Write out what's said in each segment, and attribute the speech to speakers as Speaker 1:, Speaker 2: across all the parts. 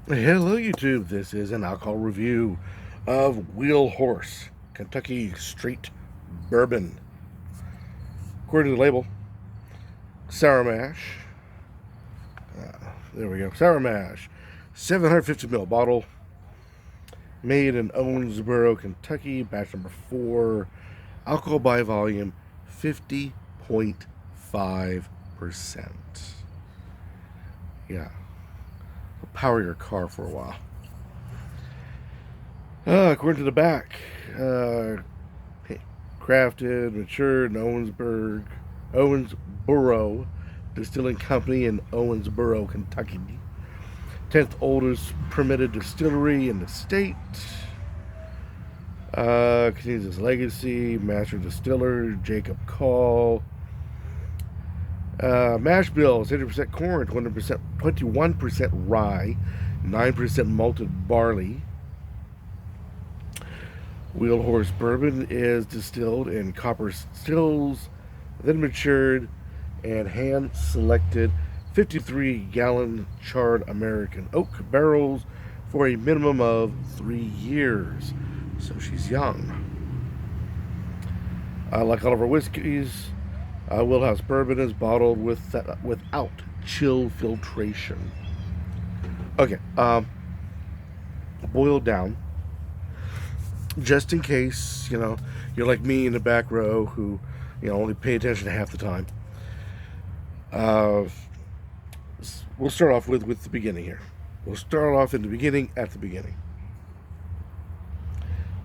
Speaker 1: Hello, YouTube. This is an alcohol review of Wheel Horse Kentucky Straight Bourbon. According to the label, Sour Mash. There we go. Sour Mash. 750 ml bottle. Made in Owensboro, Kentucky. Batch number 4. Alcohol by volume 50.5%. Yeah. Power your car for a while. According to the back, crafted, matured in Owensboro Distilling Company in Owensboro, Kentucky. 10th oldest permitted distillery in the state. Continues his legacy. Master distiller Jacob Call. Mash bills: 80% corn, 21% rye, 9% malted barley. Wheel Horse Bourbon is distilled in copper stills, then matured and hand-selected 53-gallon charred American oak barrels for a minimum of 3 years. So she's young. Like all of our whiskeys, Wheelhouse Bourbon is bottled without chill filtration. Okay, boiled down, just in case, you're like me in the back row who, only pay attention half the time. Uh, we'll start off with the beginning here. We'll start off in the beginning at the beginning.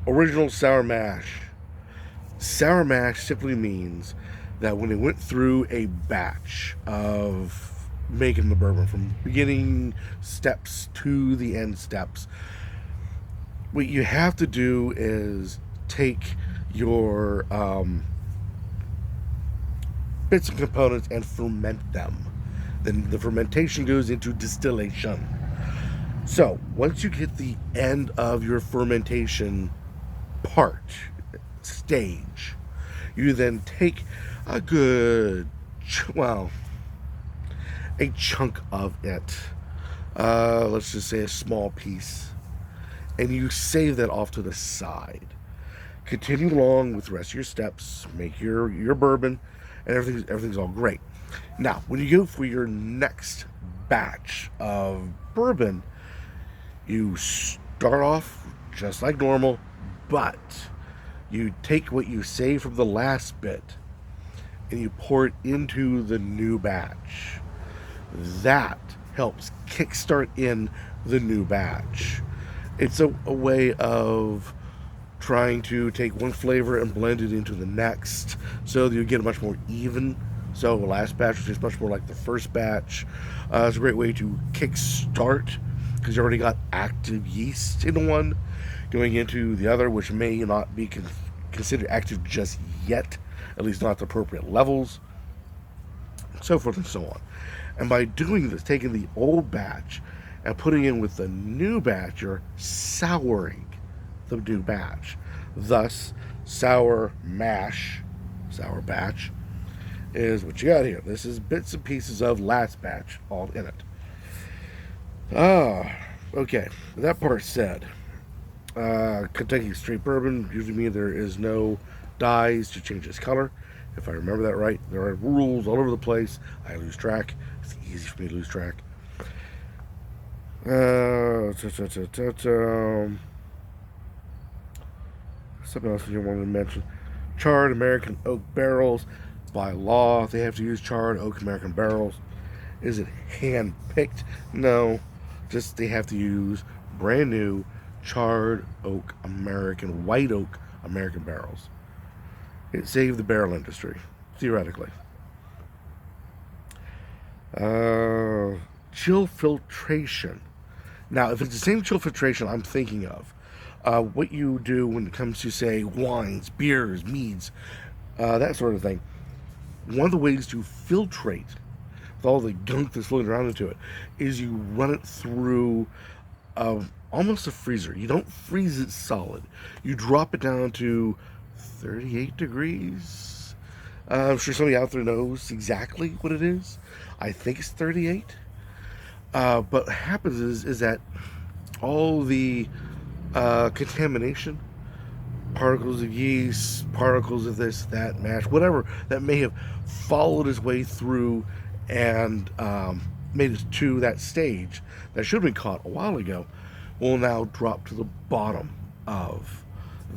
Speaker 1: Original sour mash. Sour mash simply means that when they went through a batch of making the bourbon from beginning steps to the end steps, what you have to do is take your bits and components and ferment them. Then the fermentation goes into distillation. So once you get the end of your fermentation part, stage, you then take a good, well, a chunk of it, let's just say a small piece, and you save that off to the side. Continue along with the rest of your steps, make your bourbon, and everything's all great. Now, when you go for your next batch of bourbon, you start off just like normal, but you take what you save from the last bit and you pour it into the new batch. That helps kickstart in the new batch. It's a way of trying to take one flavor and blend it into the next so that you get a much more even. So the last batch is much more like the first batch. It's a great way to kickstart because you already got active yeast in one going into the other, which may not be considered active just yet, at least not at the appropriate levels, so forth and so on. And by doing this, taking the old batch and putting in with the new batch, you're souring the new batch. Thus, sour mash, sour batch, is what you got here. This is bits and pieces of last batch all in it. Okay. With that part said, Kentucky Straight Bourbon usually means there is no dyes to change its color. If I remember that right, there are rules all over the place. I lose track. It's easy for me to lose track. Something else you wanted to mention. Charred American oak barrels. By law, they have to use charred oak American barrels. Is it hand picked? No. Just they have to use brand new charred oak American, white oak American barrels. It saved the barrel industry, theoretically. Chill filtration. Now, if it's the same chill filtration I'm thinking of, what you do when it comes to, say, wines, beers, meads, that sort of thing, one of the ways to filtrate with all the gunk that's floating around into it is you run it through almost a freezer. You don't freeze it solid. You drop it down to 38 degrees. I'm sure somebody out there knows exactly what it is. I think it's 38. But what happens is that all the contamination, particles of yeast, particles of this, that, mash, whatever that may have followed its way through and made it to that stage that should have been caught a while ago, will now drop to the bottom of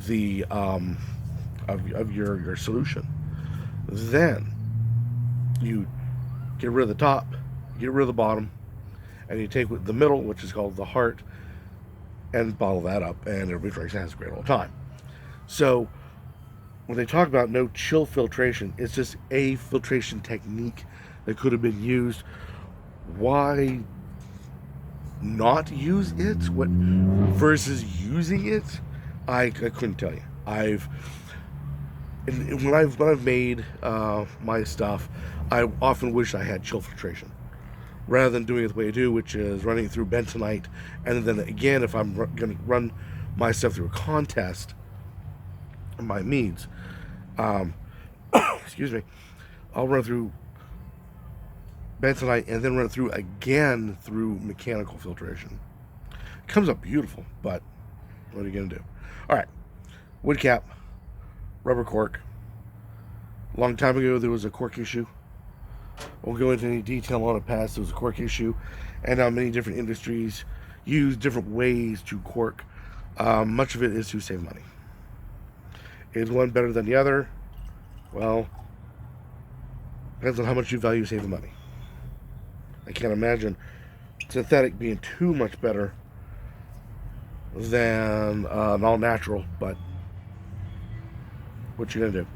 Speaker 1: the of your solution. Then you get rid of the top, get rid of the bottom, and you take the middle, which is called the heart, and bottle that up, and everybody drinks and has a great old time. So when they talk about no chill filtration, it's just a filtration technique that could have been used. Why not use it? What versus using it? I couldn't tell you. When I've made my stuff, I often wish I had chill filtration rather than doing it the way I do, which is running it through bentonite, and then again, if I'm going to run my stuff through a contest, my meads, excuse me, I'll run it through bentonite and then run it through again through mechanical filtration. It comes up beautiful, but what are you going to do? All right, wood cap, rubber cork. A long time ago, there was a cork issue. Won't go into any detail on it past. There was a cork issue, and now many different industries use different ways to cork. Much of it is to save money. Is one better than the other? Well, depends on how much you value saving money. I can't imagine synthetic being too much better than an all-natural, but what you gonna do?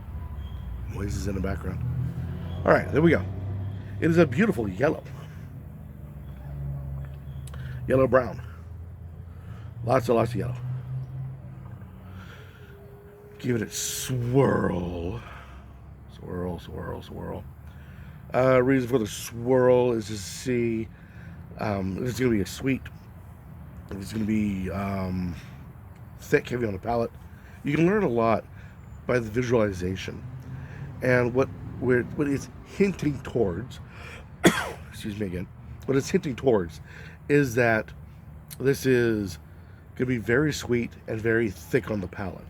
Speaker 1: Noises in the background. All right, there we go. It is a beautiful yellow. Yellow-brown. Lots of yellow. Give it a swirl. Swirl, swirl, swirl. Reason for the swirl is to see if it's going to be a sweet, if it's going to be thick, heavy on the palate. You can learn a lot by the visualization. And what it's hinting towards, excuse me again, what it's hinting towards is that this is going to be very sweet and very thick on the palate.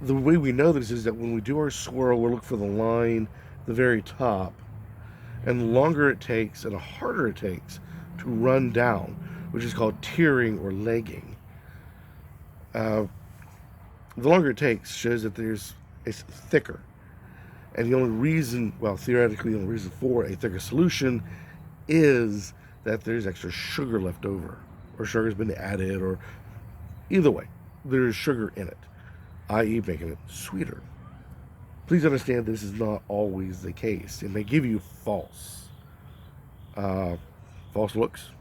Speaker 1: The way we know this is that when we do our swirl, we'll look for the line at the very top, and the longer it takes and the harder it takes to run down, which is called tearing or legging. The longer it takes shows that it's thicker. And the only reason, well, theoretically, the only reason for a thicker solution is that there's extra sugar left over, or sugar's been added, or either way, there's sugar in it, i.e. making it sweeter. Please understand this is not always the case. It may give you false looks,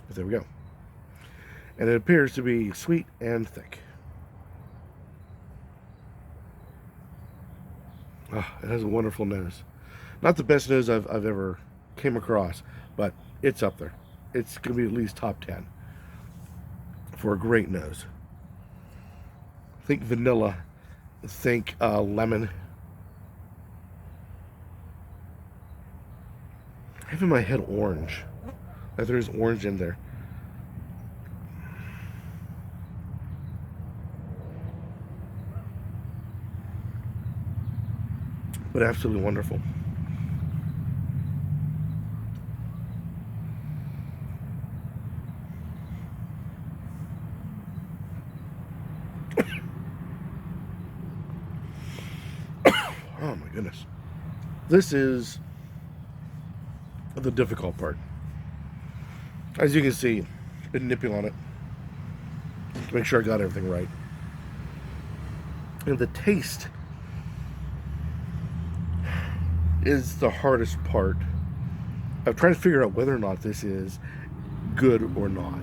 Speaker 1: but there we go. And it appears to be sweet and thick. Oh, it has a wonderful nose. Not the best nose I've ever came across, but it's up there. It's going to be at least top 10 for a great nose. Think vanilla. Think lemon. I have in my head orange. Like there's orange in there. But absolutely wonderful. Oh my goodness. This is the difficult part. As you can see, been nipping on it to make sure I got everything right. And the taste is the hardest part of trying to figure out whether or not this is good or not.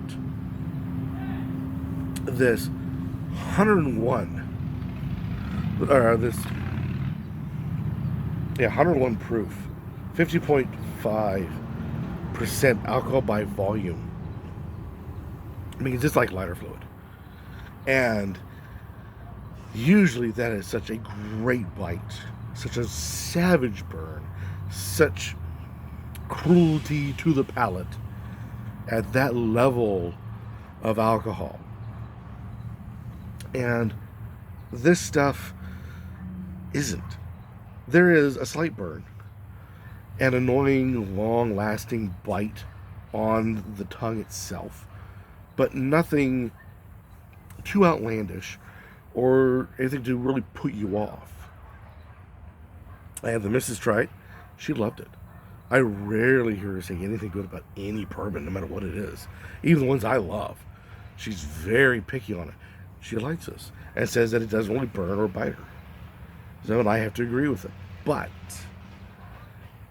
Speaker 1: This 101 proof, 50.5% alcohol by volume. I mean, it's just like lighter fluid. And usually that is such a great bite, such a savage burn, such cruelty to the palate at that level of alcohol. And this stuff isn't. There is a slight burn, an annoying, long-lasting bite on the tongue itself, but nothing too outlandish or anything to really put you off. I had the missus try it. She loved it. I rarely hear her say anything good about any bourbon, no matter what it is. Even the ones I love. She's very picky on it. She likes this and says that it doesn't really burn or bite her. So, and I have to agree with it. But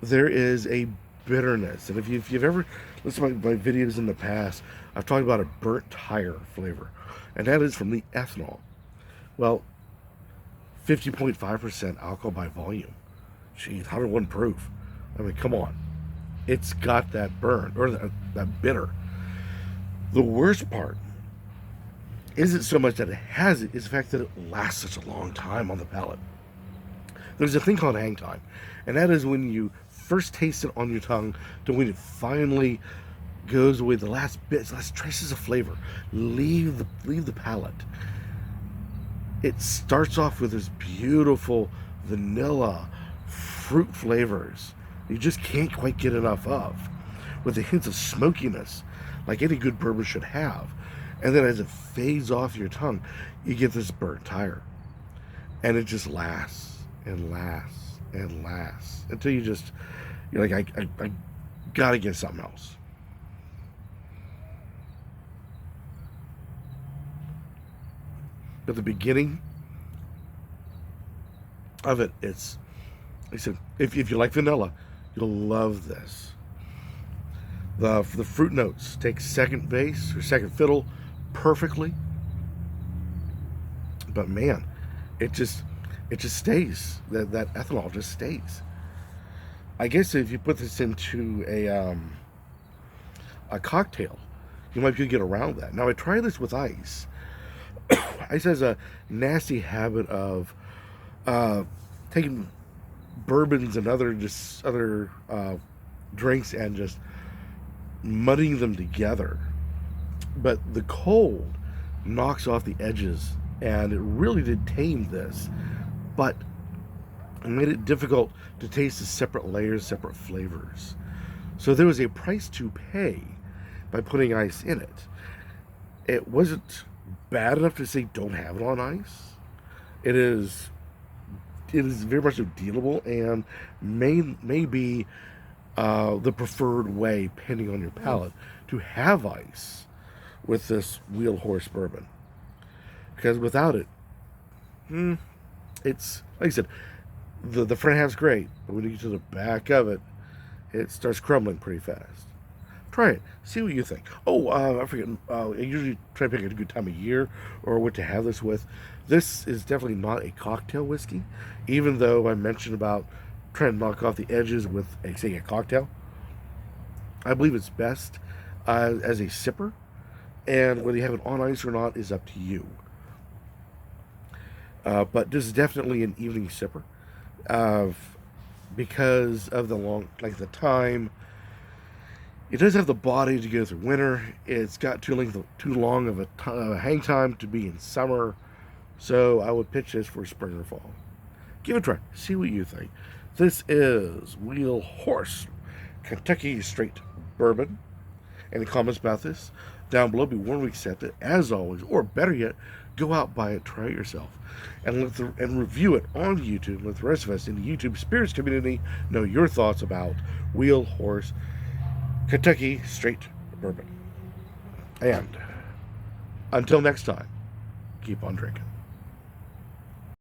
Speaker 1: there is a bitterness. And if you've ever listened to my videos in the past, I've talked about a burnt tire flavor. And that is from the ethanol. Well, 50.5% alcohol by volume. Geez, 101 proof. I mean, come on. It's got that burn, or that bitter. The worst part isn't so much that it has it, it's the fact that it lasts such a long time on the palate. There's a thing called hang time, and that is when you first taste it on your tongue to when it finally goes away, the last bits, last traces of flavor leave the palate. It starts off with this beautiful vanilla fruit flavors you just can't quite get enough of, with the hints of smokiness like any good bourbon should have. And then as it fades off your tongue, you get this burnt tire, and it just lasts and lasts and lasts until you're like, I gotta get something else. At the beginning of it, it's, like I said, if you like vanilla, you'll love this. The fruit notes take second base or second fiddle perfectly, but man, it just stays. That ethanol just stays. I guess if you put this into a cocktail, you might be able to get around that. Now I tried this with ice. Ice has a nasty habit of taking bourbons and other drinks and just mudding them together. But the cold knocks off the edges, and it really did tame this, but it made it difficult to taste the separate layers, separate flavors. So there was a price to pay by putting ice in it. It wasn't bad enough to say don't have it on ice. It is very much so dealable, and may be the preferred way, depending on your palate, to have ice with this Wheel Horse bourbon. Because without it, it's, like I said, the front half's great, but when you get to the back of it, it starts crumbling pretty fast. Try it. See what you think. Oh, I forget. I usually try to pick a good time of year or what to have this with. This is definitely not a cocktail whiskey, even though I mentioned about trying to knock off the edges with, say, a cocktail. I believe it's best as a sipper, and whether you have it on ice or not is up to you. But this is definitely an evening sipper, because of the time. It does have the body to go through winter. It's got too long of a hang time to be in summer. So I would pitch this for spring or fall. Give it a try. See what you think. This is Wheel Horse Kentucky Straight Bourbon. Any comments about this? Down below, be warned we accept it, as always. Or better yet, go out, buy it, try it yourself. And review it on YouTube. Let the rest of us in the YouTube Spirits community know your thoughts about Wheel Horse Kentucky Straight Bourbon. And until next time, keep on drinking.